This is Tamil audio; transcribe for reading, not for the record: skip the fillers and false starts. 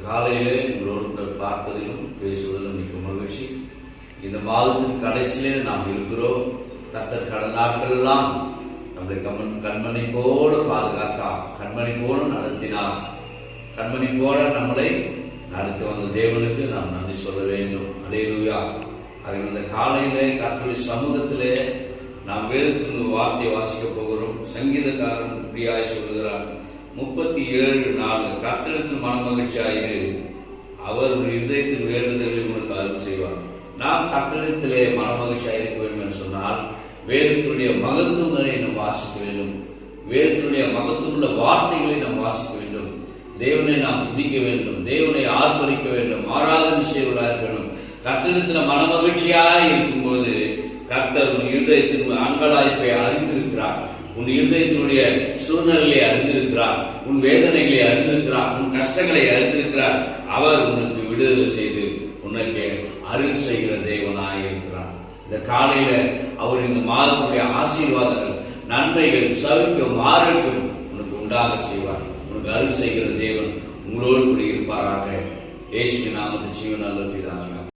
காலையிலே உங்களோடு பார்ப்பதிலும் பேசுவதிலும் மிக்க மகிழ்ச்சி. இந்த மாதத்தின் கடைசியிலே நாம் இருக்கிறோம். கர்த்தர் கடந்த நாட்கள் எல்லாம் நம்மளை கண்மணி போல பாதுகாத்தார், கண்மணி போல நடத்தினார், கண்மணி போல நம்மளை நடத்தி வந்த தேவனுக்கு நாம் நன்றி சொல்ல வேண்டும். அல்லேலூயா. இந்த காலையிலே கர்த்தருடைய சமூகத்திலே நாம் வேதத்தின் வார்த்தையை வாசிக்க போகிறோம். சங்கீதக்காரன் இப்படியாய் சொல்லுகிறார், 37:4 கர்த்தரிடத்தில் மனமகிழ்ச்சியாயிரு, அவர் இதயத்தின் வேண்டுதலை உனக்கு அருள் செய்வார். நாம் கர்த்தரிடத்திலே மனமகிழ்ச்சியாக இருக்க வேண்டும் என்று சொன்னால் வேதத்தினுடைய மகத்துவங்களை நாம் வாசிக்க வேண்டும். வேதத்தினுடைய மகத்துவமுள்ள வார்த்தைகளை நாம் வாசிக்க வேண்டும். தேவனை நாம் துதிக்க வேண்டும், தேவனை ஆர்ப்பரிக்க வேண்டும், ஆராதனை செய்வதாக இருக்க வேண்டும். கர்த்தரிடத்தில் மனமகிழ்ச்சியாக இருக்கும்போது கர்த்தர் உன் இருதயத்தின் அங்கலாய்ப்பை அறிந்திருக்கிறார், உன் இருதயத்தினுடைய சூழ்நிலையை அறிந்திருக்கிறார், உன் வேதனைகளை அறிந்திருக்கிறார், உன் கஷ்டங்களை அறிந்திருக்கிறார். அவர் உனக்கு விடுதலை செய்து உனக்கு அருள் செய்கிற தேவனாய் இருக்கிறார். இந்த காலையில அவர் இந்த மாதத்துடைய ஆசீர்வாதங்கள், நன்மைகள், சவுக்கும் ஆரோக்கியம் உனக்கு உண்டாக செய்வார். உனக்கு அருள் செய்கிற தேவன் உங்களோடு கூட இருப்பாராக. இயேசுவின் நாமத்தில் ஜீவன் நல்ல பிதாவே.